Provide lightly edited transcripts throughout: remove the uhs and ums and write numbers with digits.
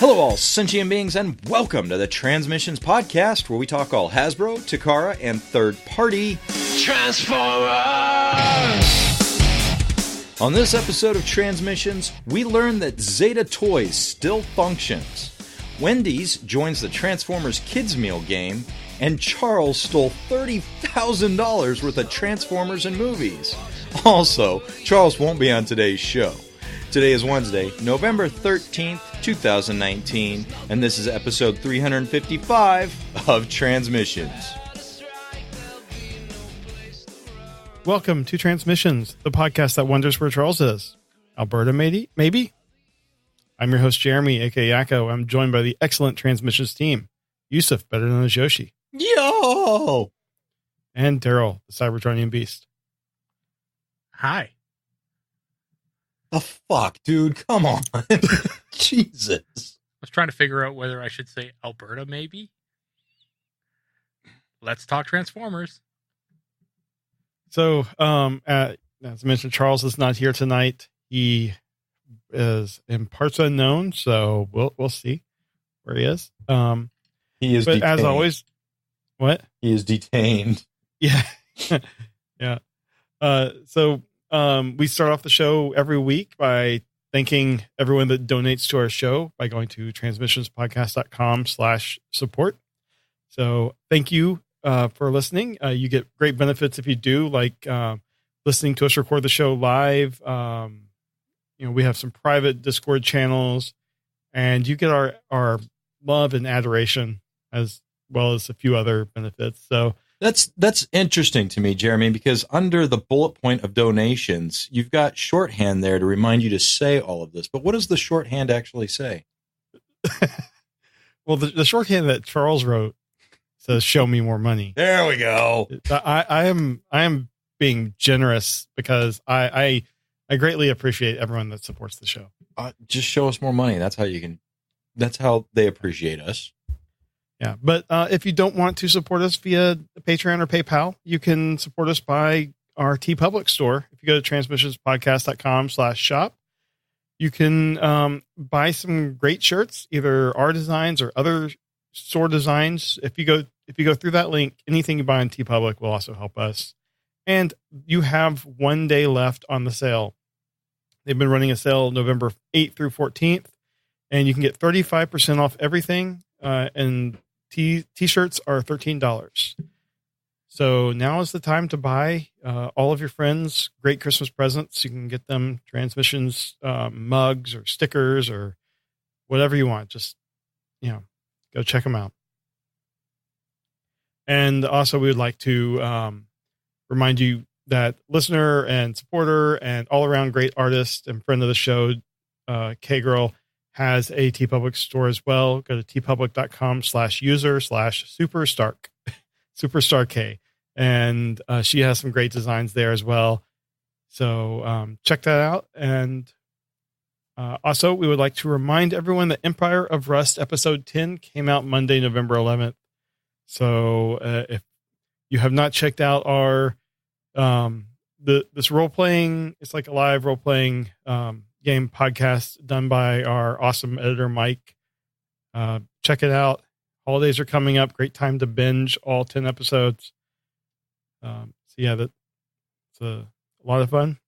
Hello all sentient beings and welcome to the Transmissions Podcast, where we talk all Hasbro, Takara, and third-party Transformers! On this episode of Transmissions, we learn that Zeta Toys still functions, Wendy's joins the Transformers Kids Meal game, and Charles stole $30,000 worth of Transformers and movies. Also, Charles won't be on today's show. Today is Wednesday, November 13th, 2019, and this is episode 355 of Transmissions. Welcome to Transmissions, the podcast that wonders where Charles is. Alberta, maybe? I'm your host, Jeremy, aka Yakko. I'm joined by the excellent Transmissions team. Yusuf, better known as Yoshi. Yo! And Daryl, the Cybertronian Beast. Hi. The fuck, dude? Come on. Jesus. I was trying to figure out whether I should say Alberta, maybe. Let's talk Transformers. So, as mentioned, Charles is not here tonight. He is in parts unknown, so we'll see where he is. He is but detained. As always, what? He is detained. Yeah. Yeah. So we start off the show every week by thanking everyone that donates to our show by going to transmissionspodcast.com/support. So thank you for listening. You get great benefits if you do, like listening to us record the show live. We have some private Discord channels, and you get our love and adoration as well as a few other benefits. So That's interesting to me, Jeremy, because under the bullet point of donations, you've got shorthand there to remind you to say all of this. But what does the shorthand actually say? Well, the shorthand that Charles wrote says, "Show me more money." There we go. I am being generous because I greatly appreciate everyone that supports the show. Just show us more money. That's how they appreciate us. Yeah, but if you don't want to support us via Patreon or PayPal, you can support us by our TeePublic store. If you go to transmissionspodcast.com/shop, you can buy some great shirts, either our designs or other store designs. If you go through that link, anything you buy on TeePublic will also help us. And you have 1 day left on the sale. They've been running a sale November 8th through 14th, and you can get 35% off everything. And T-shirts are $13. So now is the time to buy all of your friends great Christmas presents. You can get them Transmissions mugs or stickers or whatever you want. Just, go check them out. And also we would like to remind you that listener and supporter and all around great artist and friend of the show, K-Girl, has a TeePublic store as well. Go to teepublic.com/user/superstark and she has some great designs there as well. So check that out. And also, we would like to remind everyone that Empire of Rust episode 10 came out Monday, November 11th. So if you have not checked out our this role playing, it's like a live role playing game podcast done by our awesome editor Mike. Check it out. Holidays are coming up. Great time to binge all 10 episodes. That's a lot of fun.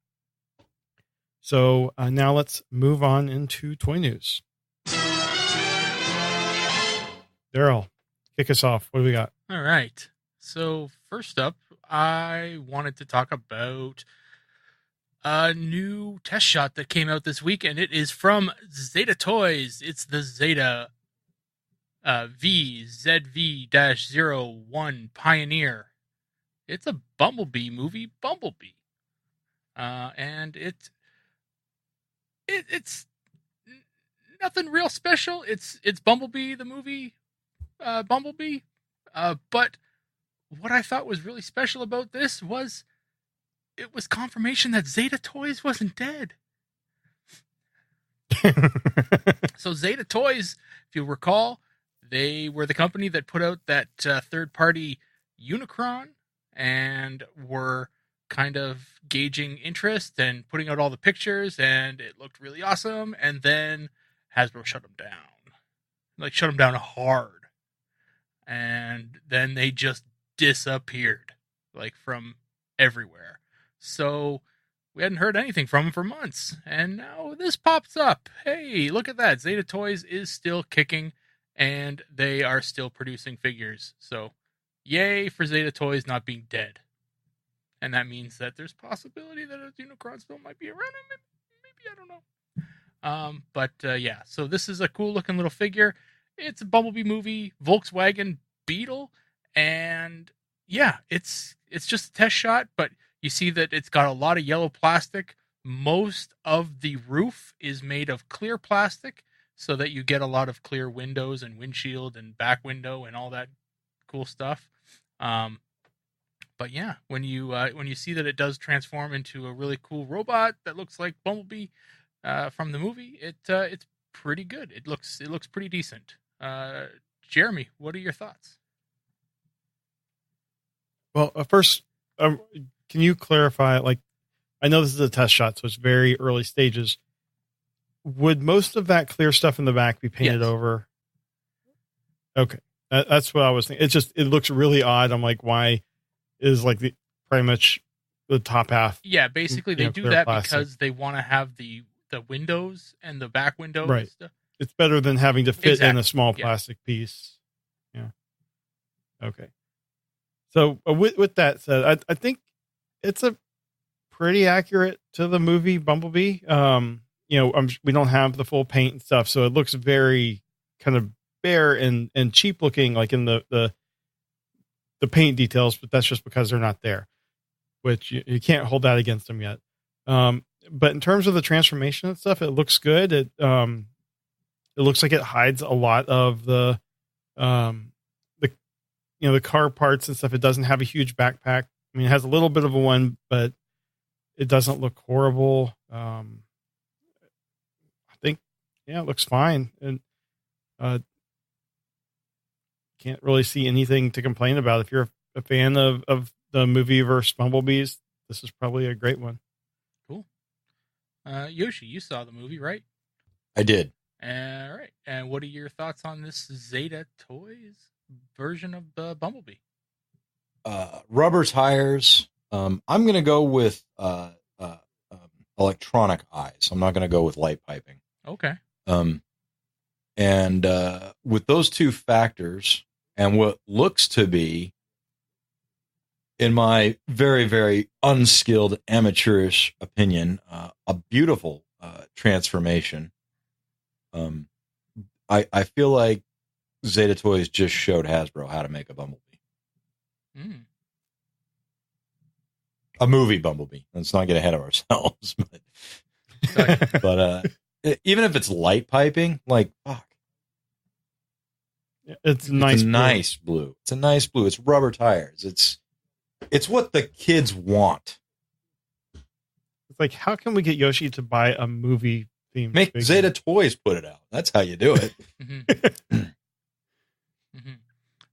So now let's move on into toy news. Daryl, kick us off. What do we got? All right. So first up, I wanted to talk about a new test shot that came out this week, and it is from Zeta Toys. It's the Zeta ZV-01 Pioneer. It's a Bumblebee movie, Bumblebee. And it's nothing real special. It's Bumblebee, the movie, Bumblebee. But what I thought was really special about this was it was confirmation that Zeta Toys wasn't dead. So Zeta Toys, if you recall, they were the company that put out that third-party Unicron and were kind of gauging interest and putting out all the pictures, and it looked really awesome. And then Hasbro shut them down. like shut them down hard, and then they just disappeared, like from everywhere. So we hadn't heard anything from them for months, and now this pops up. Hey, look at that! Zeta Toys is still kicking, and they are still producing figures. So, yay for Zeta Toys not being dead. And that means that there's possibility that a Unicron still might be around. Maybe I don't know. But yeah, so this is a cool looking little figure. It's a Bumblebee movie, Volkswagen Beetle, and yeah, it's just a test shot, but you see that it's got a lot of yellow plastic. Most of the roof is made of clear plastic, so that you get a lot of clear windows and windshield and back window and all that cool stuff. But yeah, when you see that it does transform into a really cool robot that looks like Bumblebee from the movie, it's pretty good. It looks pretty decent. Jeremy, what are your thoughts? Well, first, can you clarify? Like, I know this is a test shot, so it's very early stages. Would most of that clear stuff in the back be painted over? Okay, that's what I was thinking. It looks really odd. I'm like, why is like pretty much the top half? Yeah, basically they do that plastic, because they want to have the windows and the back windows. Right. And stuff. It's better than having to fit in a small plastic piece. Yeah. Okay. So with that said, I think it's a pretty accurate to the movie Bumblebee. We don't have the full paint and stuff, so it looks very kind of bare and cheap looking, like in the paint details, but that's just because they're not there, which you can't hold that against them yet. But in terms of the transformation and stuff, it looks good. It looks like it hides a lot of the car parts and stuff. It doesn't have a huge backpack. I mean, it has a little bit of a one, but it doesn't look horrible. I think, it looks fine. And, can't really see anything to complain about. If you're a fan of the movie versus Bumblebees, this is probably a great one. Cool. Yoshi, you saw the movie, right? I did. All right. And what are your thoughts on this Zeta Toys version of the Bumblebee? Rubber tires. I'm going to go with electronic eyes. I'm not going to go with light piping. Okay. And with those two factors and what looks to be, in my very, very unskilled amateurish opinion, a beautiful transformation. I feel like Zeta Toys just showed Hasbro how to make a Bumblebee. A movie Bumblebee. Let's not get ahead of ourselves. But even if it's light piping, like, fuck. It's nice blue. It's a nice blue. It's rubber tires. It's what the kids want. It's like, how can we get Yoshi to buy a movie theme? Make figure? Zeta Toys put it out. That's how you do it.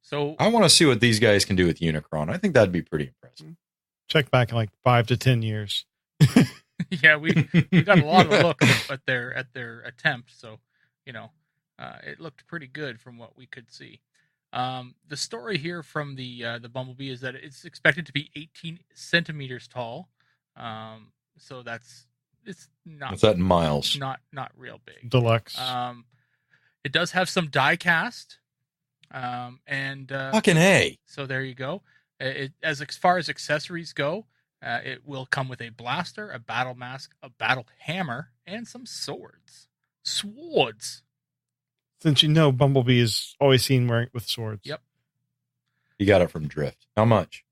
So I want to see what these guys can do with Unicron. I think that'd be pretty impressive. Check back in like 5 to 10 years. Yeah, we got a lot of looks at their attempt, so it looked pretty good from what we could see. The story here from the Bumblebee is that it's expected to be 18 centimeters tall. So it's not. What's that in miles? Not real big. Deluxe. It does have some die cast. And fucking A. So there you go. As far as accessories go, it will come with a blaster, a battle mask, a battle hammer, and some swords. Swords. Since Bumblebee is always seen wearing with swords. Yep. You got it from Drift. How much?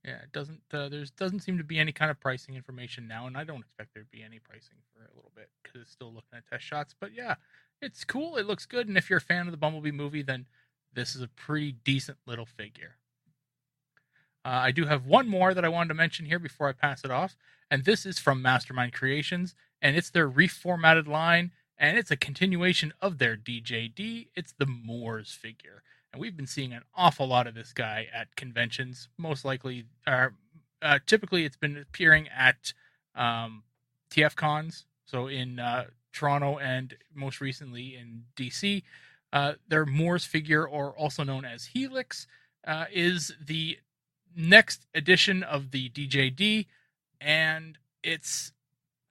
Yeah, it doesn't. There doesn't seem to be any kind of pricing information now, and I don't expect there to be any pricing for a little bit because it's still looking at test shots. But yeah, it's cool. It looks good, and if you're a fan of the Bumblebee movie, then this is a pretty decent little figure. I do have one more that I wanted to mention here before I pass it off, and this is from Mastermind Creations, and it's their reformatted line, and it's a continuation of their DJD. It's the Moors figure, and we've been seeing an awful lot of this guy at conventions. Most likely, typically it's been appearing at TF cons, so in Toronto and most recently in DC. Their Moore's figure, or also known as Helix, is the next edition of the DJD, and it's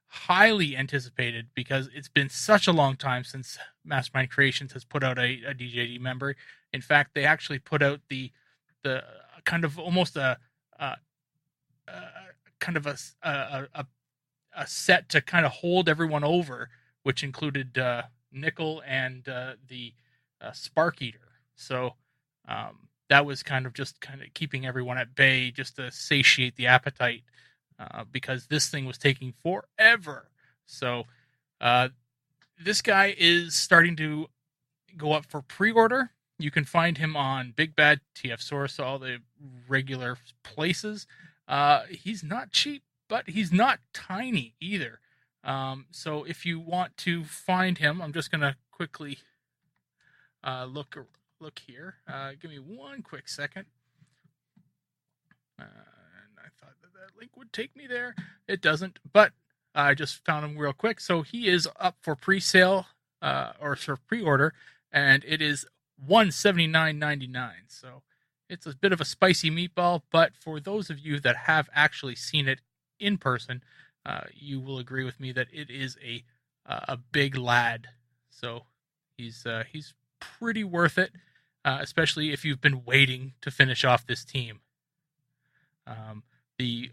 highly anticipated because it's been such a long time since Mastermind Creations has put out a DJD member. In fact, they actually put out the kind of almost a kind of a set to kind of hold everyone over, which included Nickel and the Spark Eater. So that was kind of keeping everyone at bay, just to satiate the appetite, because this thing was taking forever. So this guy is starting to go up for pre-order. You can find him on Big Bad, TF Source, all the regular places. He's not cheap, but he's not tiny either. So if you want to find him, I'm just going to quickly look here. Give me one quick second. And I thought that link would take me there. It doesn't, but I just found him real quick. So he is up for pre-sale, or for pre-order, and it is $179.99. So it's a bit of a spicy meatball, but for those of you that have actually seen it in person, you will agree with me that it is a big lad. So he's pretty worth it, especially if you've been waiting to finish off this team. The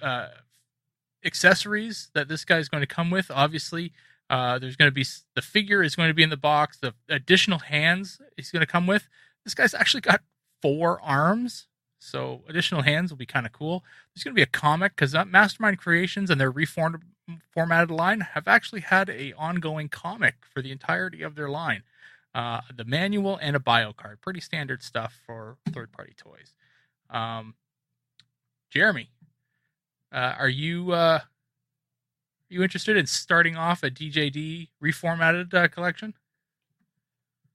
accessories that this guy is going to come with, obviously, there's going to be, the figure is going to be in the box. The additional hands he's going to come with. This guy's actually got 4 arms, so additional hands will be kind of cool. There's going to be a comic, because Mastermind Creations and their reformatted line have actually had a ongoing comic for the entirety of their line. The manual and a bio card. Pretty standard stuff for third-party toys. Jeremy, are you interested in starting off a DJD reformatted collection?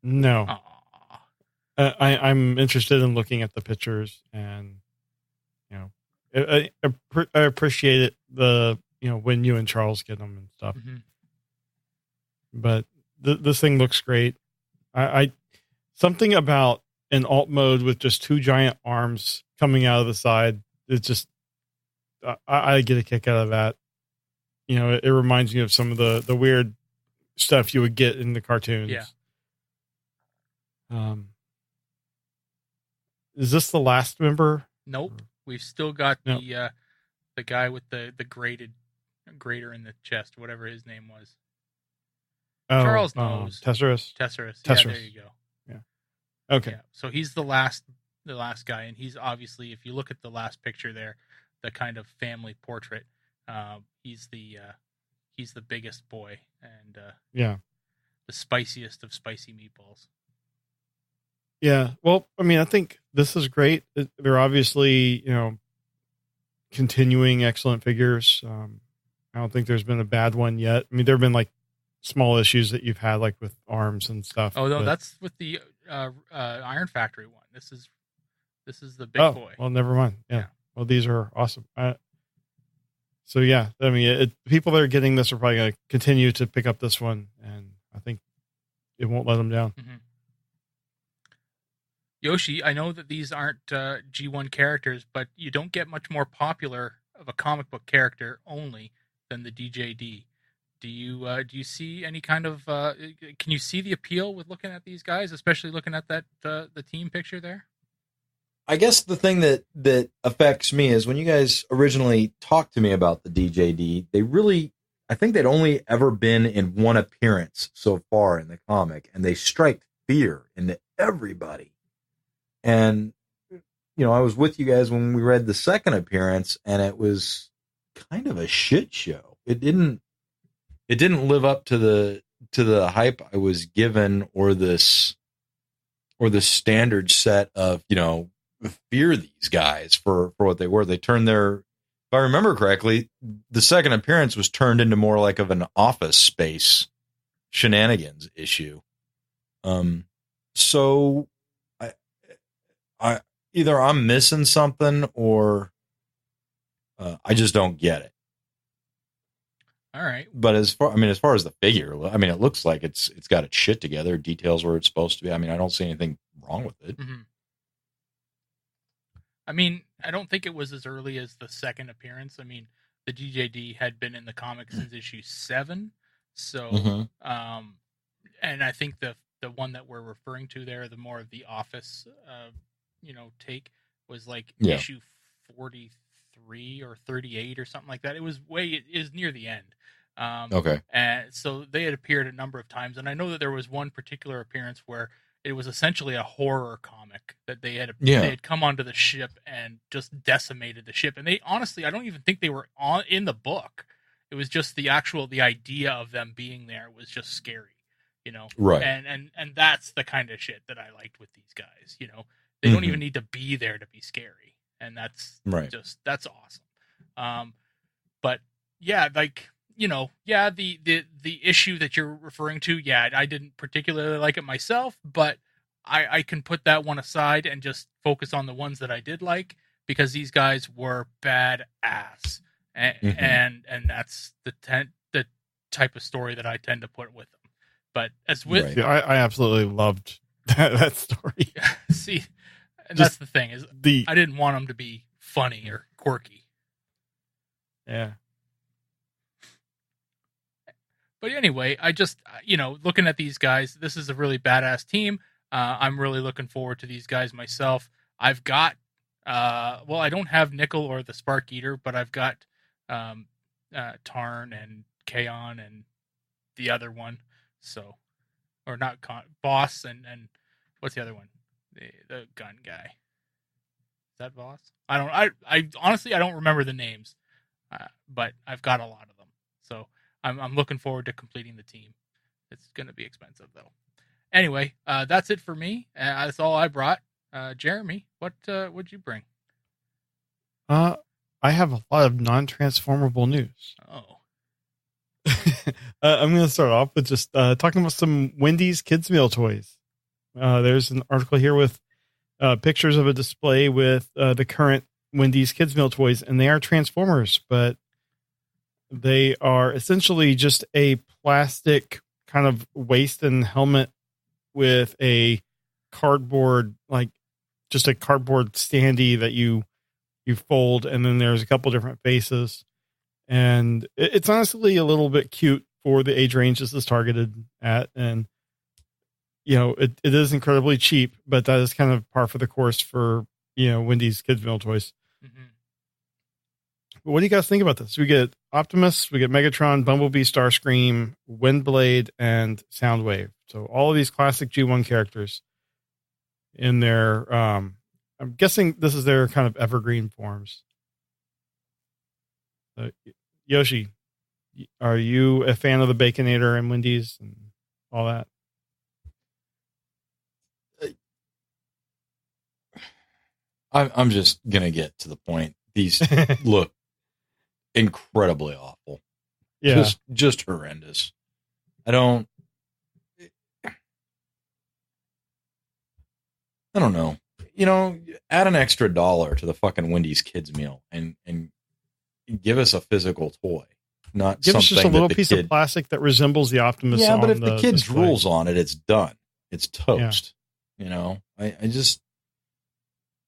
No. I'm interested in looking at the pictures, and I appreciate it. When you and Charles get them and stuff, but this thing looks great. I something about an alt mode with just 2 giant arms coming out of the side. It's just I get a kick out of that. It reminds me of some of the weird stuff you would get in the cartoons. Yeah. Is this the last member? Nope. We've still got the guy with the grater in the chest, whatever his name was. Oh, Charles knows. Tesserus. Yeah, there you go. Yeah. Okay. Yeah. So he's the last guy, and he's obviously, if you look at the last picture there, the kind of family portrait, he's the biggest boy, and the spiciest of spicy meatballs. Yeah. Well, I think this is great. They're obviously, continuing excellent figures. I don't think there's been a bad one yet. There have been like small issues that you've had, like with arms and stuff. Oh no, that's with the Iron Factory one. This is the big boy. Well, never mind. Yeah. Well, these are awesome. So yeah, people that are getting this are probably going to continue to pick up this one, and I think it won't let them down. Mm-hmm. Yoshi, I know that these aren't G1 characters, but you don't get much more popular of a comic book character only than the DJD. Do you see any kind of can you see the appeal with looking at these guys, especially looking at that the team picture there? I guess the thing that affects me is when you guys originally talked to me about the DJD, I think they'd only ever been in one appearance so far in the comic, and they strike fear into everybody. And, I was with you guys when we read the second appearance, and it was kind of a shit show. It didn't live up to the hype I was given, or the standard set of, fear these guys for what they were. They turned if I remember correctly, the second appearance was turned into more like of an Office Space shenanigans issue. So I either I'm missing something, or I just don't get it. All right. But as far as the figure, it looks like it's got its shit together, details where it's supposed to be. I don't see anything wrong with it. Mm-hmm. I don't think it was as early as the second appearance. The DJD had been in the comics since issue 7. So, and I think the one that we're referring to there, the more of the Office, take was like issue 43 or 38 or something like that. It is near the end. Okay. And so they had appeared a number of times, and I know that there was one particular appearance where it was essentially a horror comic that they had come onto the ship and just decimated the ship. And they honestly, I don't even think they were in the book. It was just the idea of them being there was just scary, Right. And that's the kind of shit that I liked with these guys. They don't even need to be there to be scary, and that's right. That's awesome. But yeah, like. The issue that you're referring to, I didn't particularly like it myself, but I can put that one aside and just focus on the ones that I did like, because these guys were badass, and that's the type of story that I tend to put with them. But as with, I absolutely loved that story. See, and that's the thing is, I didn't want them to be funny or quirky. Yeah. But anyway, I just, looking at these guys, this is a really badass team. I'm really looking forward to these guys myself. I've got, I don't have Nickel or the Spark Eater, but I've got Tarn and Kaon and the other one. So, or not Boss and what's the other one? The gun guy. Is that Boss? I honestly, I don't remember the names, but I've got a lot of them. So I'm looking forward to completing the team. It's going to be expensive though. Anyway, that's it for me. That's all I brought. Jeremy, what'd you bring? I have a lot of non-transformable news. Oh. I'm going to start off with just talking about some Wendy's kids meal toys. There's an article here with pictures of a display with the current Wendy's kids meal toys, and they are Transformers, but they are essentially just a plastic kind of waist and helmet with a cardboard, like just a cardboard standee that you fold, and then there's a couple different faces. And it's honestly a little bit cute for the age range this is targeted at. And, it is incredibly cheap, but that is kind of par for the course for, Wendy's kids meal toys. Mm-hmm. What do you guys think about this? We get Optimus, we get Megatron, Bumblebee, Starscream, Windblade, and Soundwave. So all of these classic G1 characters in their, I'm guessing this is their kind of evergreen forms. Yoshi, are you a fan of the Baconator and Wendy's and all that? I'm just going to get to the point. These look incredibly awful. Yeah. Just horrendous. I don't know. Add an extra $1 to the fucking Wendy's kids meal and give us a physical toy. Not give something us just a little that piece of plastic that resembles the Optimus. Yeah, but if the kid drools on it, it's done. It's toast. Yeah. I just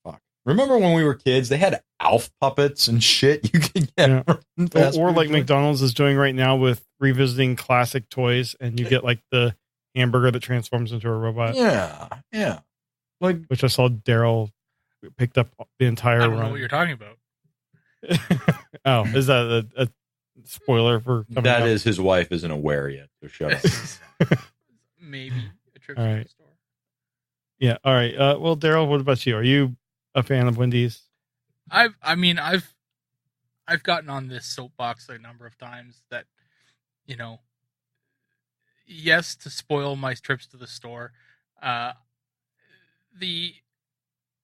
fuck. Remember when we were kids, they had Alf puppets and shit you could get. Yeah. Or like McDonald's is doing right now with revisiting classic toys, and you get like the hamburger that transforms into a robot. Yeah. Like, which I saw Daryl picked up the entire I don't know what you're talking about. Oh, is that a spoiler for coming that up? Is his wife isn't aware yet, so shut up. Maybe a trip to the store. Yeah, all right. Well, Daryl, what about you? Are you a fan of Wendy's? I've gotten on this soapbox a number of times that, yes, to spoil my trips to the store, the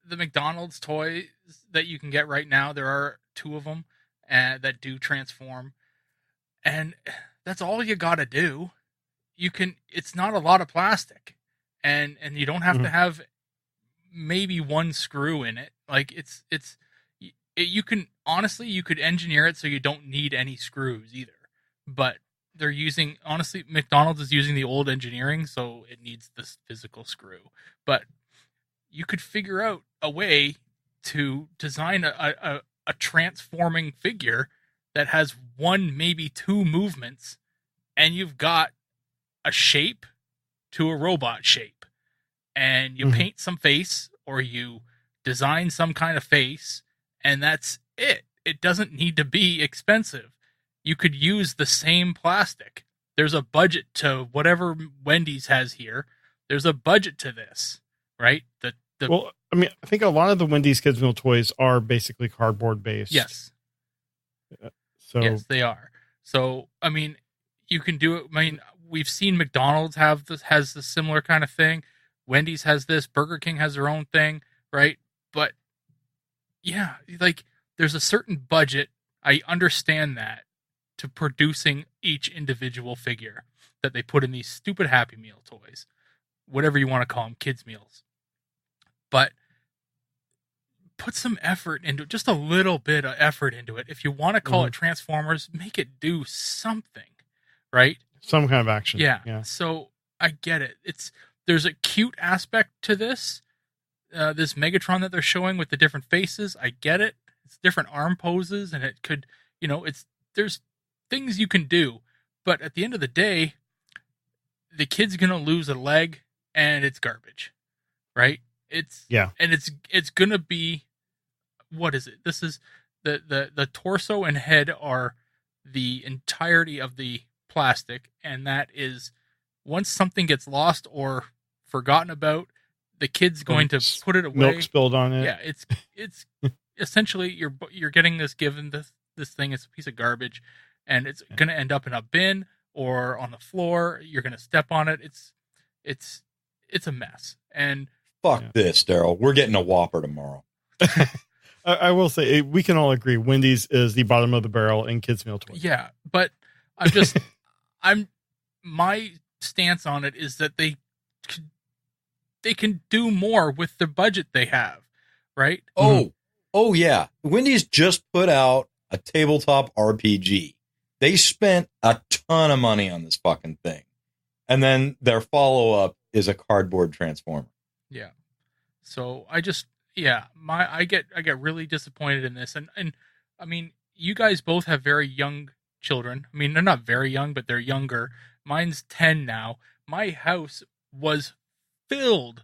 McDonald's toys that you can get right now, there are 2 of them that do transform, and that's all you got to do. It's not a lot of plastic, and you don't have to have maybe 1 screw in it. Like you could engineer it so you don't need any screws either. but they're using, honestly, McDonald's is using the old engineering, so it needs this physical screw. But you could figure out a way to design a transforming figure that has one, maybe two movements, and you've got a shape to a robot shape. And you paint some face, or you design some kind of face, and that's it. It doesn't need to be expensive. You could use the same plastic. There's a budget to whatever Wendy's has here. There's a budget to this, right? Well, I mean, I think a lot of the Wendy's Kids Meal toys are basically cardboard based. Yes. Yes, they are. So, I mean, you can do it. I mean, we've seen McDonald's has this similar kind of thing. Wendy's has this. Burger King has their own thing, right? But yeah, like there's a certain budget. I understand that, to producing each individual figure that they put in these stupid Happy Meal toys, whatever you want to call them, kids meals. But put some effort into it, just a little bit of effort into it. If you want to call it Transformers, make it do something, right? Some kind of action. Yeah. So I get it. There's a cute aspect to this. This Megatron that they're showing with the different faces. I get it. It's different arm poses, and it could, there's things you can do. But at the end of the day, the kid's going to lose a leg, and it's garbage, right? And it's going to be, what is it? This is the torso and head are the entirety of the plastic, and that is, once something gets lost or forgotten about, the kid's going to put it away. Milk spilled on it. Yeah, it's essentially you're getting this given this thing. It's a piece of garbage, and it's going to end up in a bin or on the floor. You're going to step on it. It's a mess. And fuck this, Daryl. We're getting a Whopper tomorrow. I will say we can all agree Wendy's is the bottom of the barrel in kids meal toys. Yeah, but my stance on it is that they can do more with the budget they have, right? Oh yeah. Wendy's just put out a tabletop RPG. They spent a ton of money on this fucking thing. And then their follow-up is a cardboard transformer. Yeah. So I get really disappointed in this. And I mean, you guys both have very young children. I mean, they're not very young, but they're younger. Mine's 10 now. My house was filled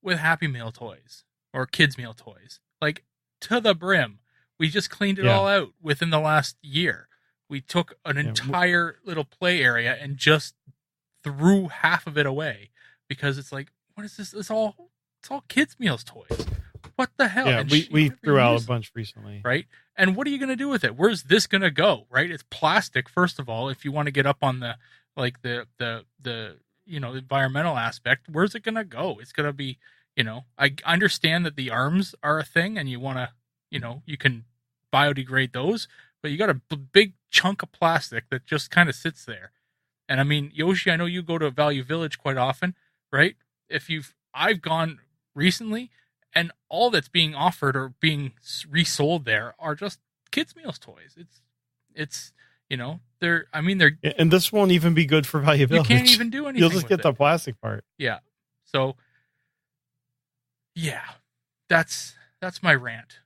with Happy Meal toys or kids meal toys, like to the brim. We just cleaned it all out within the last year. We took an entire little play area and just threw half of it away because it's like, what is this? It's all kids meals toys. What the hell? Yeah, we threw out a bunch recently. Right? And what are you going to do with it? Where's this going to go? Right? It's plastic, first of all. If you want to get up on the environmental aspect, where's it going to go? It's going to be, I understand that the arms are a thing and you want to, you can biodegrade those, but you got a big chunk of plastic that just kind of sits there. And I mean, Yoshi, I know you go to Value Village quite often, right? I've gone recently, and all that's being offered or being resold there are just kids meals toys. It's they're and this won't even be good for Value Village. You can't even do anything. You'll just get the plastic part. Yeah. So yeah, that's my rant.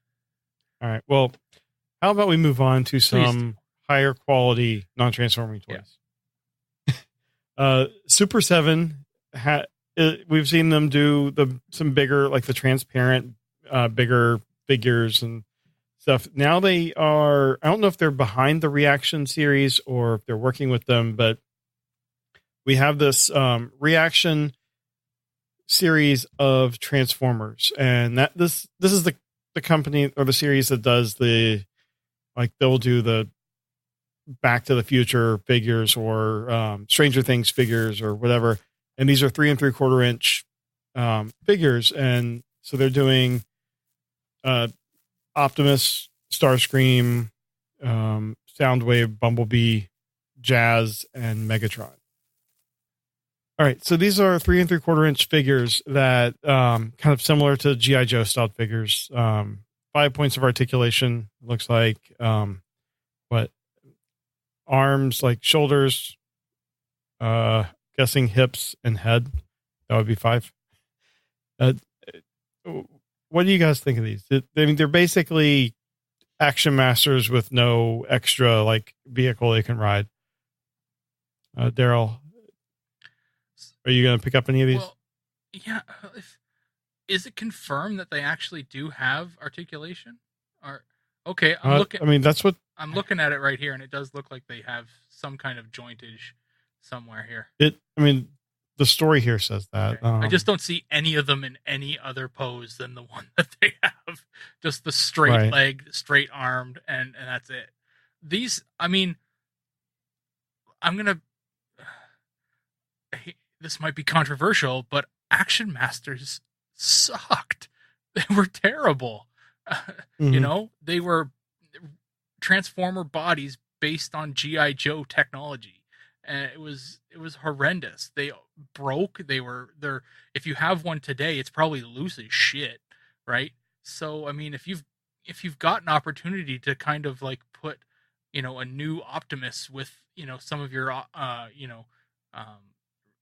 All right. Well, how about we move on to some higher quality non-transforming toys? Yeah. Super 7 we've seen them do some bigger, like the transparent, bigger figures and stuff. Now they are, I don't know if they're behind the Reaction series or if they're working with them, but we have this Reaction series of Transformers, and this is the company or the series that does they'll do the Back to the Future figures or Stranger Things figures or whatever. And these are 3 3/4 inch figures. And so they're doing Optimus, Starscream, Soundwave, Bumblebee, Jazz, and Megatron. All right. So these are 3 3/4 inch figures that kind of similar to G.I. Joe style figures. 5 points of articulation, looks like. But arms, like shoulders, guessing hips and head. That would be 5. What do you guys think of these? I mean, they're basically Action Masters with no extra like vehicle they can ride. Daryl, are you going to pick up any of these? Well, yeah. Is it confirmed that they actually do have articulation? Or okay, I'm looking. I mean, that's what I'm looking at it right here, and it does look like they have some kind of jointage somewhere here. I mean, the story here says that. Okay. I just don't see any of them in any other pose than the one that they have. Just the straight leg, straight armed, and that's it. These, I mean, this might be controversial, but Action Masters sucked. They were terrible. You know, they were Transformer bodies based on G.I. Joe technology. And it was horrendous. They broke. They're if you have one today, it's probably loose as shit, right? So I mean, if you've got an opportunity to kind of like put, you know, a new Optimus with, you know, some of your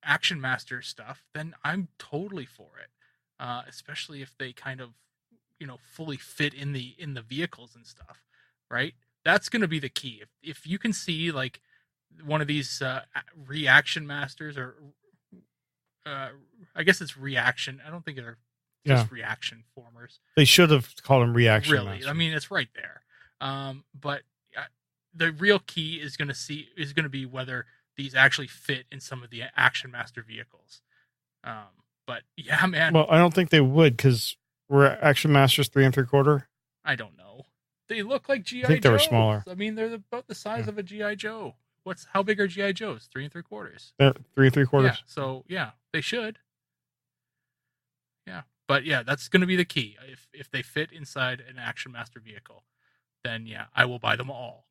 Action Master stuff, then I'm totally for it. Especially if they kind of, you know, fully fit in the vehicles and stuff, right? That's going to be the key. If you can see like one of these reaction masters, or I guess it's reaction. I don't think they're just reaction formers. They should have called them reaction. Really, masters. I mean, it's right there. But the real key is going to be whether these actually fit in some of the Action Master vehicles. But yeah, man. Well, I don't think they would, because we're Action Masters 3 3/4. I don't know. They look like GI Joes. I think they were smaller. I mean, they're about the size of a GI Joe. How big are GI Joes? 3 3/4. They're 3 3/4. Yeah, so yeah, they should. Yeah, but yeah, that's going to be the key. If they fit inside an Action Master vehicle, then yeah, I will buy them all.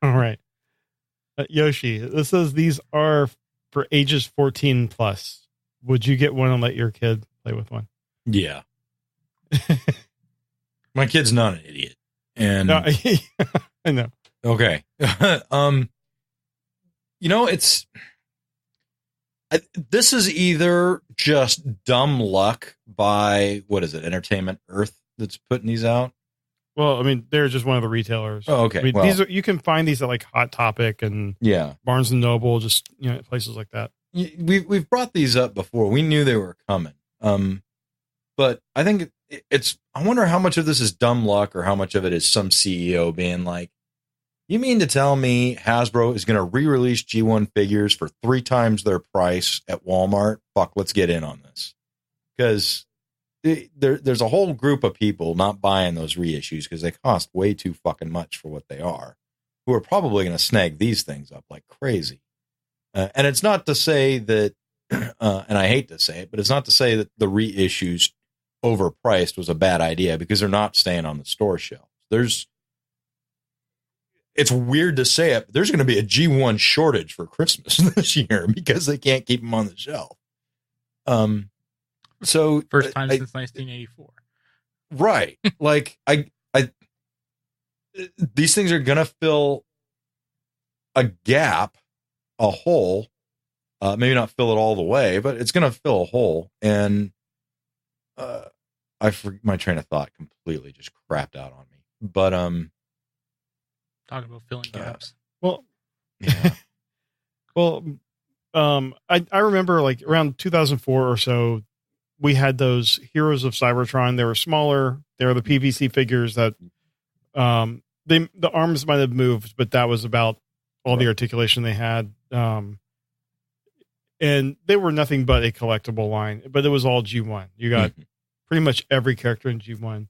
All right. Yoshi, this says these are for ages 14 plus. Would you get one and let your kid play with one? Yeah. My kid's not an idiot. And no, I know. Okay. You know, this is either just dumb luck by, what is it, Entertainment Earth that's putting these out? Well, I mean, they're just one of the retailers. Oh, okay. I mean, these you can find these at like Hot Topic and Barnes and Noble, just, you know, places like that. We've brought these up before. We knew they were coming. But I think I wonder how much of this is dumb luck or how much of it is some CEO being like, you mean to tell me Hasbro is going to re-release G1 figures for 3 times their price at Walmart? Fuck, let's get in on this. Because there's a whole group of people not buying those reissues because they cost way too fucking much for what they are, who are probably going to snag these things up like crazy. And it's not to say that, and I hate to say it, but it's not to say that the reissues overpriced was a bad idea, because they're not staying on the store shelves. It's weird to say it, but there's going to be a G1 shortage for Christmas this year because they can't keep them on the shelf. So first time since 1984. Right. Like these things are going to fill a gap, a hole, maybe not fill it all the way, but it's going to fill a hole. And my train of thought completely just crapped out on me. But talking about filling gaps. Well, yeah. Well, I remember like around 2004 or so, we had those Heroes of Cybertron. They were smaller. They were the PVC figures that the arms might have moved, but that was about all the articulation they had. And they were nothing but a collectible line, but it was all G1. You got pretty much every character in G1.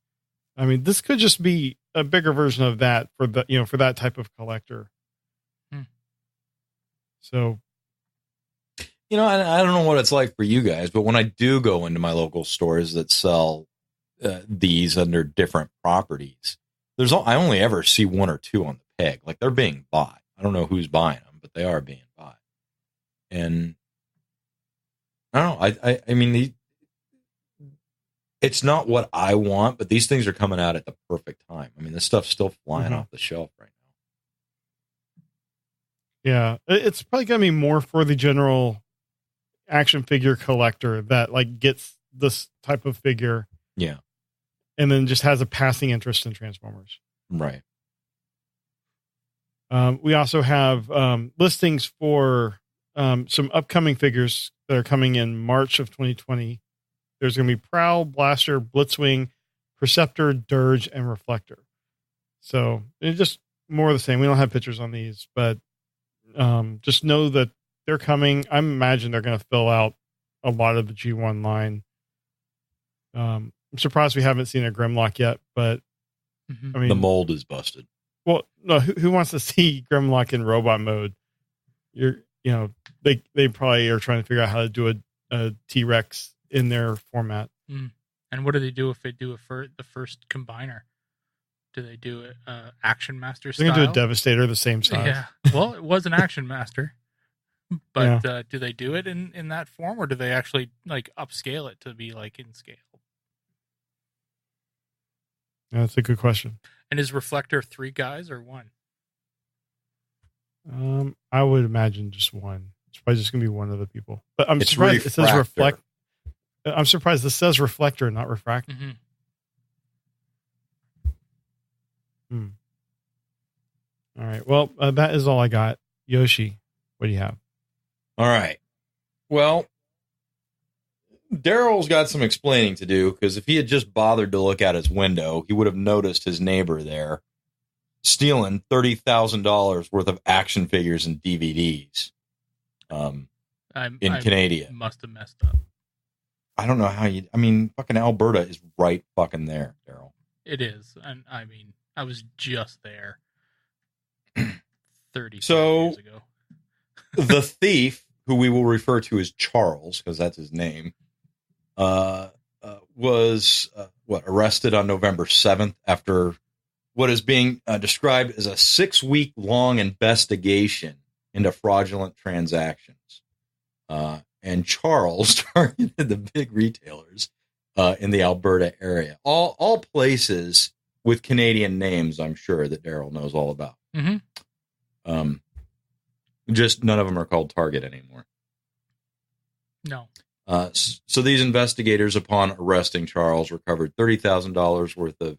I mean, this could just be a bigger version of that for that type of collector. So, you know, I don't know what it's like for you guys, but when I do go into my local stores that sell these under different properties, I only ever see 1 or 2 on the peg. Like, they're being bought. I don't know who's buying them, but they are being bought. And I don't know. I mean, it's not what I want, but these things are coming out at the perfect time. I mean, this stuff's still flying off the shelf right Yeah, it's probably gonna be more for the general action figure collector that like gets this type of figure, Yeah. and then just has a passing interest in Transformers. Right. We also have listings for some upcoming figures that are coming in March of 2020. There's going to be Prowl, Blaster, Blitzwing, Perceptor, Dirge, and Reflector. So it's just more of the same. We don't have pictures on these, but just know that they're coming. I imagine they're going to fill out a lot of the G1 line. I'm surprised we haven't seen a Grimlock yet, but I mean, the mold is busted. Well, no, who wants to see Grimlock in robot mode? They probably are trying to figure out how to do a T-Rex in their format. And what do they do if they do the first combiner? Do they do it Action Master style? They're going to do a Devastator the same size. Yeah. Well, it was an Action Master. But do they do it in that form, or do they actually like upscale it to be like in scale? That's a good question. And is Reflector 3 guys or 1? I would imagine just one. It's probably just going to be one of the people. But I'm surprised it says reflect. I'm surprised this says Reflector, not Refract. All right. Well, that is all I got. Yoshi, what do you have? All right. Well, Daryl's got some explaining to do, because if he had just bothered to look out his window, he would have noticed his neighbor there stealing $30,000 worth of action figures and DVDs in Canada. Must have messed up. I don't know how fucking Alberta is right fucking there, Daryl. It is. And I mean, I was just there 30 years ago. The thief, who we will refer to as Charles, because that's his name, was arrested on November 7th after what is being described as a 6-week-long investigation into fraudulent transactions. And Charles targeted the big retailers in the Alberta area. All places with Canadian names, I'm sure, that Daryl knows all about. Just none of them are called Target anymore. No. So these investigators, upon arresting Charles, recovered $30,000 worth of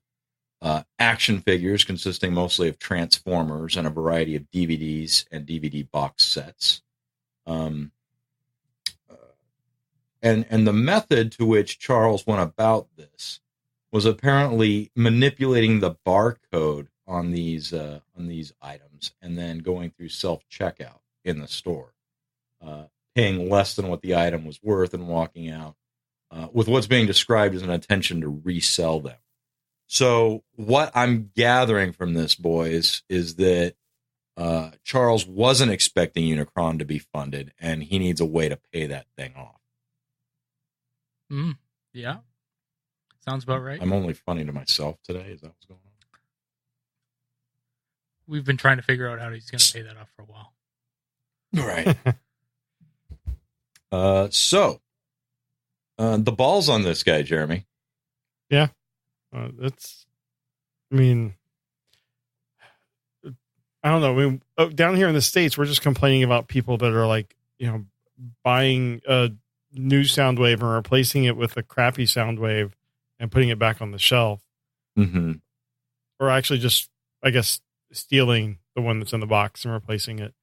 action figures consisting mostly of Transformers and a variety of DVDs and DVD box sets. And the method to which Charles went about this was apparently manipulating the barcode on these items and then going through self-checkout in the store, paying less than what the item was worth and walking out with what's being described as an intention to resell them. So what I'm gathering from this, boys, is that Charles wasn't expecting Unicron to be funded, and he needs a way to pay that thing off. Yeah. Sounds about right. I'm only funny to myself today. Is that what's going on? We've been trying to figure out how he's going to pay that off for a while. Right. So the ball's on this guy, Jeremy. Yeah. I don't know. Down here in the States, we're just complaining about people that are like, buying a new sound wave and replacing it with a crappy sound wave and putting it back on the shelf. Or actually just, I guess, stealing the one that's in the box and replacing it.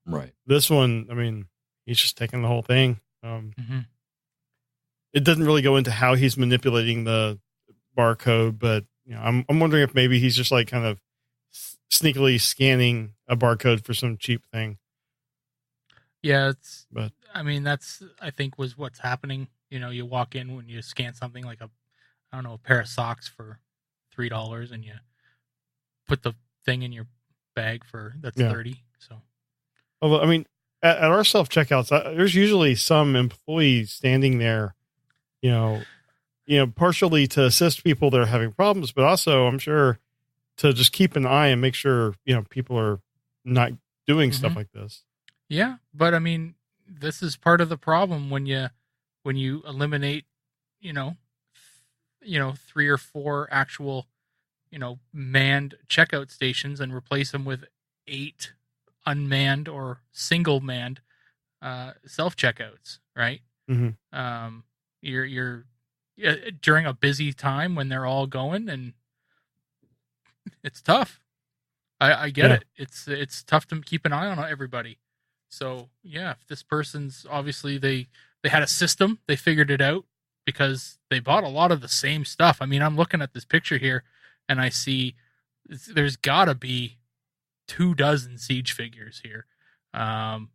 Right. This one, he's just taking the whole thing. It doesn't really go into how he's manipulating the barcode, but I'm wondering if maybe he's just like kind of sneakily scanning a barcode for some cheap thing. Yeah, that's I think was what's happening. You walk in when you scan something like a pair of socks for $3, and you put the thing in your bag that's $30. So, although at our self checkouts, there's usually some employee standing there, partially to assist people that are having problems, but also I'm sure to just keep an eye and make sure, people are not doing stuff like this. Yeah. But this is part of the problem when you eliminate, 3 or 4 actual, manned checkout stations and replace them with 8 unmanned or single manned self checkouts, right? Mm-hmm. You're during a busy time when they're all going, and it's tough. I get it. It's tough to keep an eye on everybody. So yeah, if this person's obviously they had a system, they figured it out because they bought a lot of the same stuff. I mean, I'm looking at this picture here, and I see there's got to be 24 siege figures here. The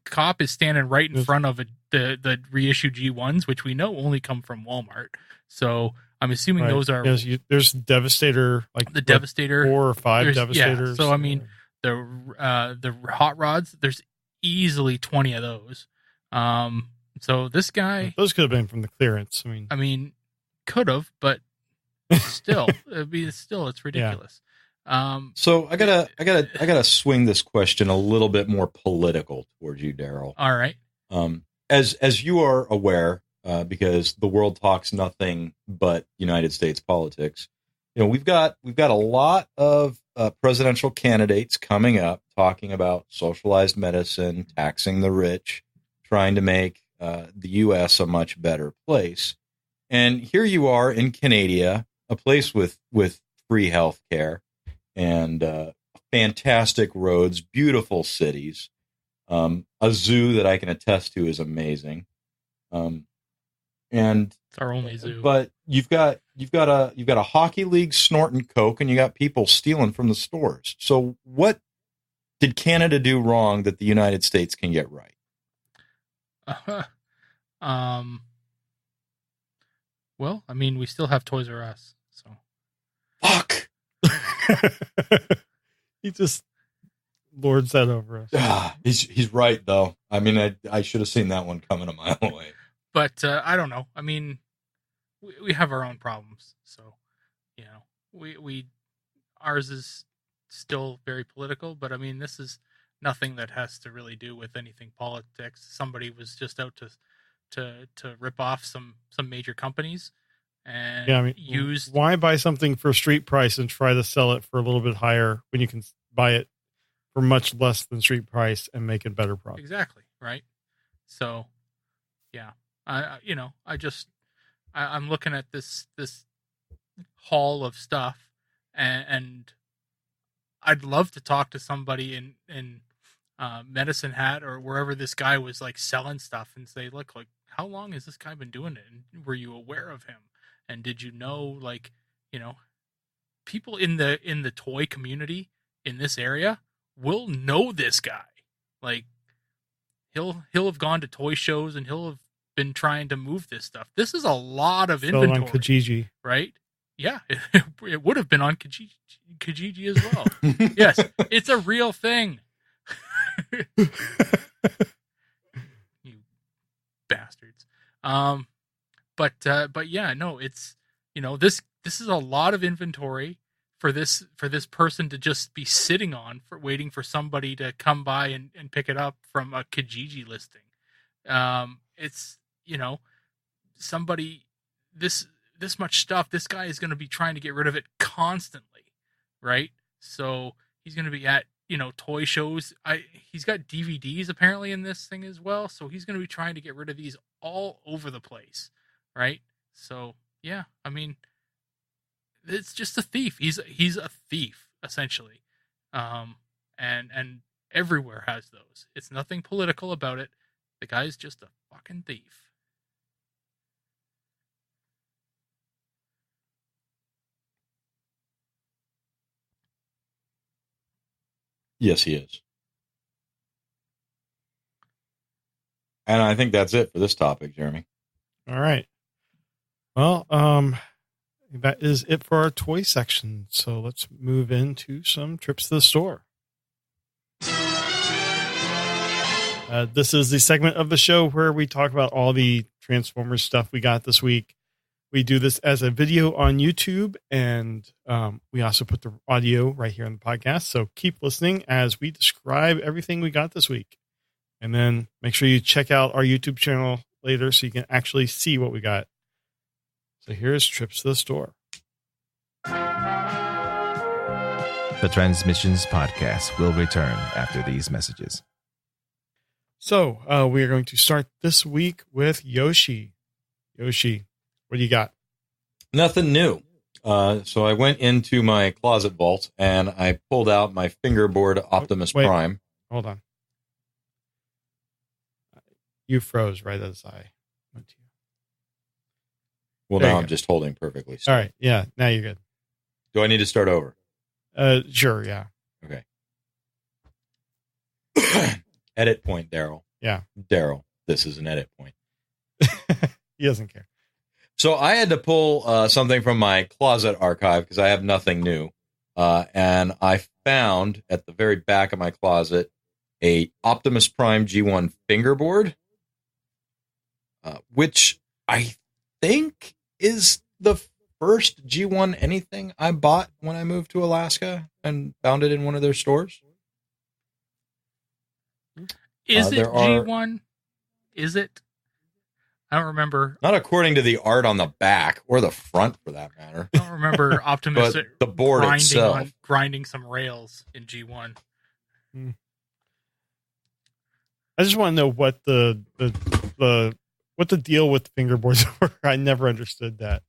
cop is standing right in front of the reissue G1s, which we know only come from Walmart. So I'm assuming those are. Yes, there's Devastator, like the Devastator, 4 or 5 Devastators. Yeah, so I mean, the hot rods, there's easily 20 of those. So this guy, those could have been from the clearance. I mean, could have, but still, it's ridiculous. Yeah. So I gotta swing this question a little bit more political towards you, Daryl. All right. As you are aware, because the world talks nothing but United States politics. We've got a lot of presidential candidates coming up talking about socialized medicine, taxing the rich, trying to make the U.S. a much better place. And here you are in Canada, a place with free health care and fantastic roads, beautiful cities, a zoo that I can attest to is amazing. And it's our only zoo. But you've got a hockey league snorting coke, and you got people stealing from the stores. So what did Canada do wrong that the United States can get right? Well, I mean, we still have Toys R Us, so fuck. He just lords that over us. He's right though. I mean, I should have seen that one coming a mile away. But I don't know. I mean, we have our own problems, so we ours is still very political. But I mean, this is nothing that has to really do with anything politics. Somebody was just out to rip off some major companies and use. Why buy something for street price and try to sell it for a little bit higher when you can buy it for much less than street price and make a better product? Exactly. Right. So, yeah. I'm looking at this haul of stuff, and I'd love to talk to somebody in Medicine Hat or wherever this guy was like selling stuff and say, look, like, how long has this guy been doing it? And were you aware of him? And did you know, people in the toy community in this area will know this guy. Like, he'll have gone to toy shows and he'll have been trying to move this stuff. This is a lot of inventory. On Kijiji, right? Yeah, it would have been on Kijiji as well. Yes, it's a real thing. You bastards. But yeah, no, it's this is a lot of inventory for this person to just be sitting on for waiting for somebody to come by and pick it up from a Kijiji listing. It's somebody this much stuff, this guy is going to be trying to get rid of it constantly, right? So he's going to be at toy shows. He's got DVDs apparently in this thing as well, so he's going to be trying to get rid of these all over the place, right? So yeah, I mean, it's just a thief. He's a thief essentially, and everywhere has those. It's nothing political about it. The guy's just a fucking thief. Yes, he is. And I think that's it for this topic, Jeremy. All right. Well, that is it for our toy section. So let's move into some trips to the store. This is the segment of the show where we talk about all the Transformers stuff we got this week. We do this as a video on YouTube, and we also put the audio right here on the podcast. So keep listening as we describe everything we got this week. And then make sure you check out our YouTube channel later so you can actually see what we got. So here's Trips to the Store. The Transmissions Podcast will return after these messages. So we are going to start this week with Yoshi. Yoshi, what do you got? Nothing new. So I went into my closet vault and I pulled out my fingerboard Optimus Wait. Prime. Hold on. You froze right as I went to you. Well, There now you I'm go. just holding perfectly still. All right. Yeah. Now you're good. Do I need to start over? Sure. Yeah. Okay. Edit point, Daryl. Yeah. Daryl, this is an edit point. He doesn't care. So I had to pull something from my closet archive because I have nothing new. And I found at the very back of my closet a Optimus Prime G1 fingerboard, which I think is the first G1 anything I bought when I moved to Alaska and found it in one of their stores. Is it there are- G1? Is it? I don't remember. Not according to the art on the back or the front, for that matter. I don't remember Optimus But the board itself. grinding some rails in G1. I just want to know what the what the deal with fingerboards were. I never understood that.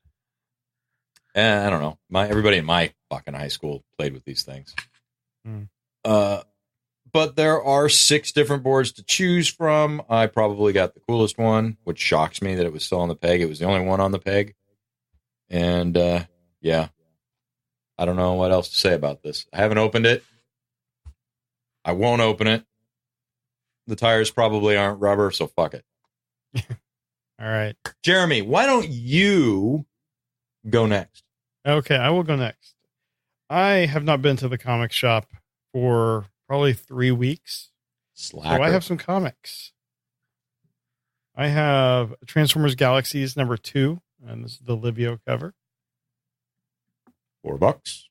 I don't know. Everybody in my fucking high school played with these things. But there are 6 different boards to choose from. I probably got the coolest one, which shocks me that it was still on the peg. It was the only one on the peg. And, yeah. I don't know what else to say about this. I haven't opened it. I won't open it. The tires probably aren't rubber, so fuck it. All right. Jeremy, why don't you go next? Okay, I will go next. I have not been to the comic shop for probably 3 weeks. Slacker. So I have some comics. I have Transformers Galaxies #2, and this is the Livio cover. $4.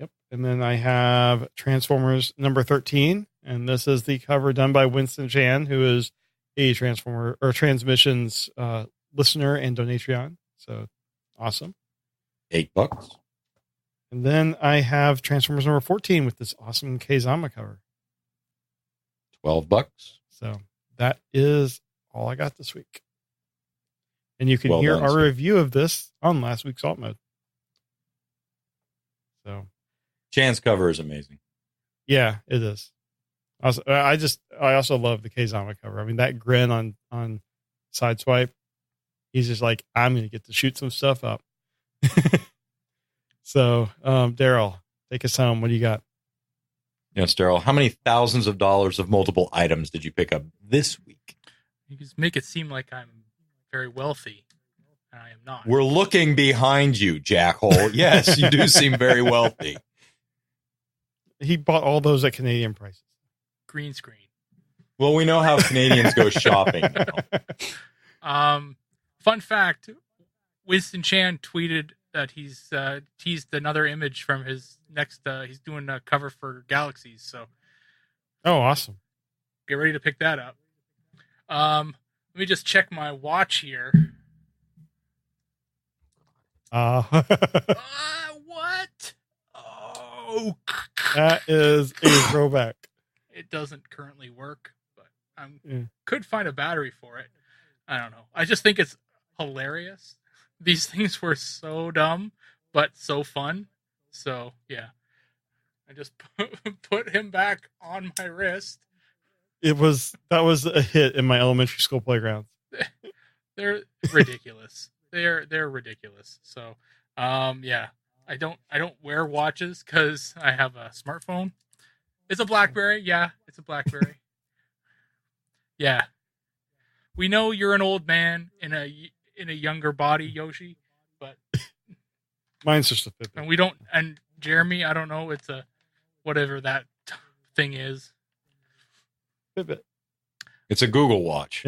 Yep. And then I have Transformers #13, and this is the cover done by Winston Chan, who is a Transformer or Transmissions listener and Donatreon. So awesome. $8. And then I have Transformers #14 with this awesome Kazama cover. $12. So that is all I got this week. And you can Well hear done, our sir. review of this on last week's Alt Mode. So Chan's cover is amazing. yeah, it is. Also, I also love the Kazama cover. I mean, that grin on Sideswipe. He's just like, I'm going to get to shoot some stuff up. So, Daryl, take us home. What do you got? Yes, Daryl, how many thousands of dollars of multiple items did you pick up this week? You just make it seem like I'm very wealthy, and I am not. We're looking behind you, Jackhole. Yes, you do seem very wealthy. He bought all those at Canadian prices. Green screen. Well, we know how Canadians go shopping now. Fun fact: Winston Chan tweeted that he's teased another image from his next. He's doing a cover for Galaxies, so Oh, awesome. get ready to pick that up. Let me just check my watch here. What? Oh, That is a throwback. it doesn't currently work, but I Yeah. could find a battery for it. I don't know. I just think it's hilarious. These things were so dumb, but so fun. So, yeah. I just put him back on my wrist. That was a hit in my elementary school playgrounds. They're ridiculous. They're ridiculous. So, yeah. I don't wear watches because I have a smartphone. It's a BlackBerry. Yeah, it's a BlackBerry. Yeah. We know you're an old man in a younger body, Yoshi, but Mine's just a Fitbit. and we don't. And Jeremy, I don't know. It's a whatever that thing is. Fitbit. It's a Google Watch.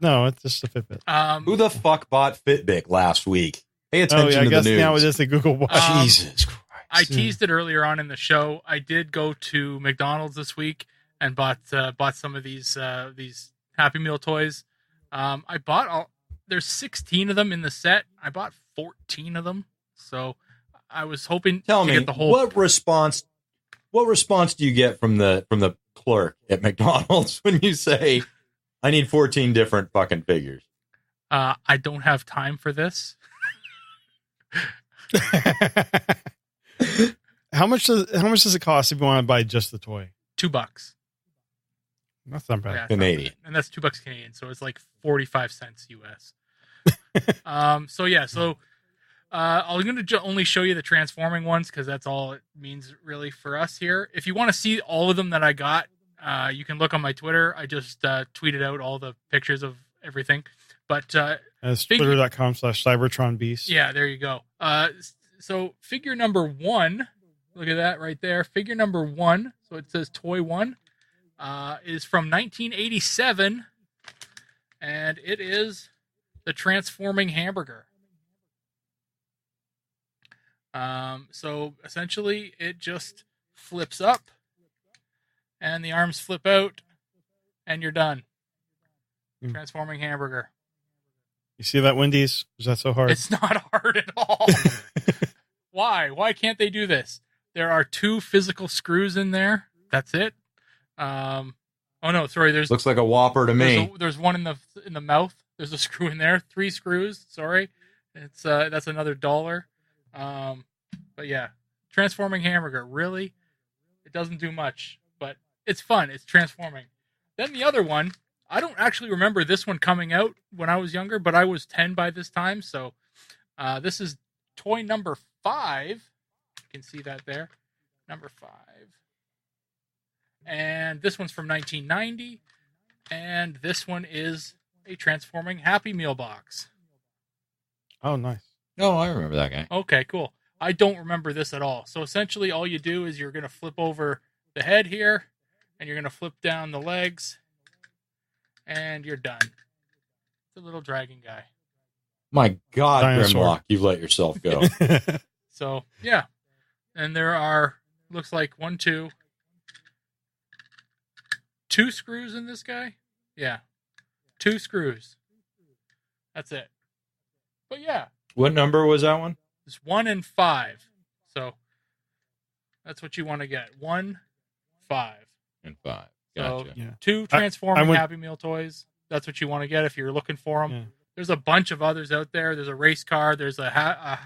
No, it's just a Fitbit. Who the fuck bought Fitbit last week? Pay Oh attention yeah, I to the guess news. now it is a Google Watch. Jesus Christ. I teased it earlier on in the show. I did go to McDonald's this week and bought some of these Happy Meal toys. I bought there's 16 of them in the set. I bought 14 of them, so I was hoping Tell to me, get the whole. what response What response do you get from the clerk at McDonald's when you say, I need 14 different fucking figures? I don't have time for this. How much does it cost if you want to buy just the toy? $2. That's not bad. Yeah, Canadian. And that's $2 Canadian, so it's like 45 cents US. So I'm going to only show you the transforming ones because that's all it means really for us here. If you want to see all of them that I got, you can look on my Twitter. I just tweeted out all the pictures of everything. But that's twitter.com/CybertronBeast. Yeah, there you go. So figure number 1, look at that right there. Figure number 1, so it says Toy 1, is from 1987, and it is the transforming hamburger. So essentially it just flips up and the arms flip out and you're done. Transforming hamburger. You see that, Wendy's? Is that so hard? It's not hard at all. Why can't they do this? There are 2 physical screws in there. That's it. Oh no, sorry. Looks like a Whopper to me. There's one in the mouth. There's a screw in there. 3 screws. Sorry. It's that's another $1. But yeah, transforming hamburger. Really, it doesn't do much, but it's fun. It's transforming. Then the other one, I don't actually remember this one coming out when I was younger, but I was 10 by this time. So this is toy number 5. You can see that there, number 5. And this one's from 1990, and this one is a transforming Happy Meal box. Oh, nice. Oh, I remember that guy. Okay, cool. I don't remember this at all. So essentially all you do is you're going to flip over the head here, and you're going to flip down the legs, and you're done. It's a little dragon guy. My God, Dinosaur. Grimlock, you've let yourself go. So, yeah. And there are, looks like 2 screws in this guy. Yeah. 2 screws. That's it. But yeah. What number was that one? It's 1 and 5. So that's what you want to get. 1, 5. And 5. So Gotcha. Yeah. 2 transforming I went- Happy Meal toys. That's what you want to get if you're looking for them. Yeah. There's a bunch of others out there. There's a race car. There's a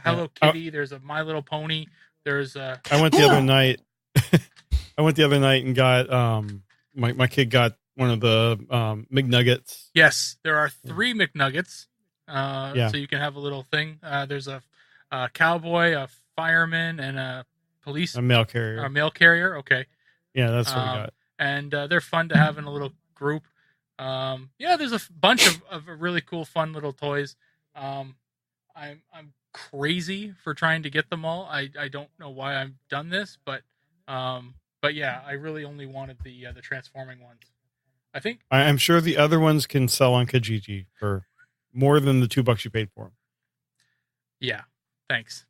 Hello Kitty. There's a My Little Pony. There's a... I went the other night. I went the other night and got my kid got one of the McNuggets. Yes, there are 3 McNuggets. Yeah. So you can have a little thing. There's a cowboy, a fireman, and a police. A mail carrier. A mail carrier. Okay. Yeah, that's what we got. And they're fun to have in a little group. There's a bunch of really cool, fun little toys. I'm crazy for trying to get them all. I don't know why I've done this, but yeah, I really only wanted the transforming ones. I think I'm sure the other ones can sell on Kijiji for more than the $2 you paid for them. Yeah. Thanks.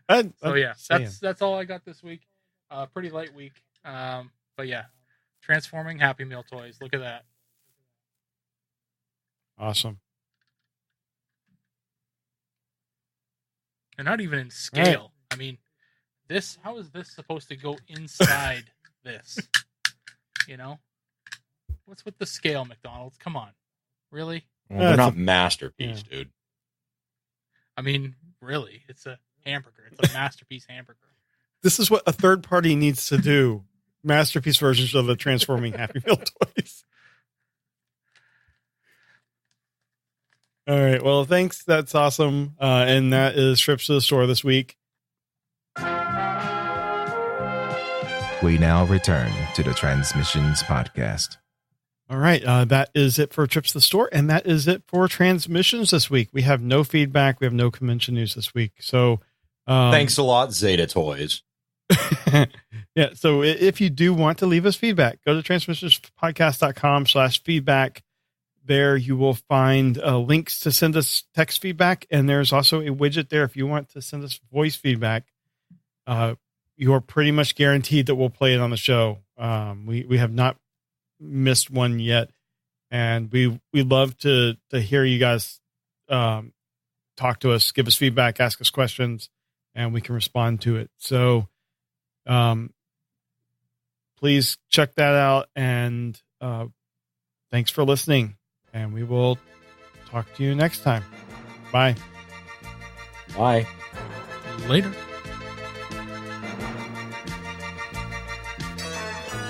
That's all I got this week. Pretty light week. But yeah, transforming Happy Meal toys. Look at that. awesome. They're not even in scale. Right. I mean, how is this supposed to go inside this? You know? What's with the scale, McDonald's? Come on. Really? Well, they're not masterpiece, dude. I mean, really. It's a hamburger. It's a masterpiece hamburger. This is what a third party needs to do. Masterpiece versions of the transforming Happy Meal toys. All right. Well, thanks. That's awesome. And that is Trips to the Store this week. We now return to the Transmissions Podcast. All right. That is it for Trips to the Store. And that is it for Transmissions this week. We have no feedback. We have no convention news this week. So thanks a lot, Zeta Toys. Yeah. So if you do want to leave us feedback, go to transmissionspodcast.com/feedback. There you will find links to send us text feedback. And there's also a widget there if you want to send us voice feedback. You are pretty much guaranteed that we'll play it on the show. We have not missed one yet. And we love to hear you guys talk to us, give us feedback, ask us questions, and we can respond to it. So Please check that out, and thanks for listening, and we will talk to you next time. Bye. Bye. Later.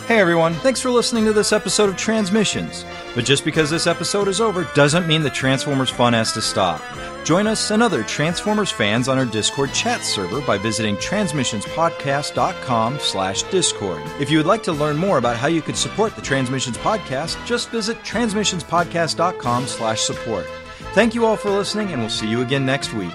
Hey everyone, thanks for listening to this episode of Transmissions. But just because this episode is over doesn't mean the Transformers fun has to stop. Join us and other Transformers fans on our Discord chat server by visiting transmissionspodcast.com/discord. If you would like to learn more about how you could support the Transmissions Podcast, just visit transmissionspodcast.com/support. Thank you all for listening, and we'll see you again next week.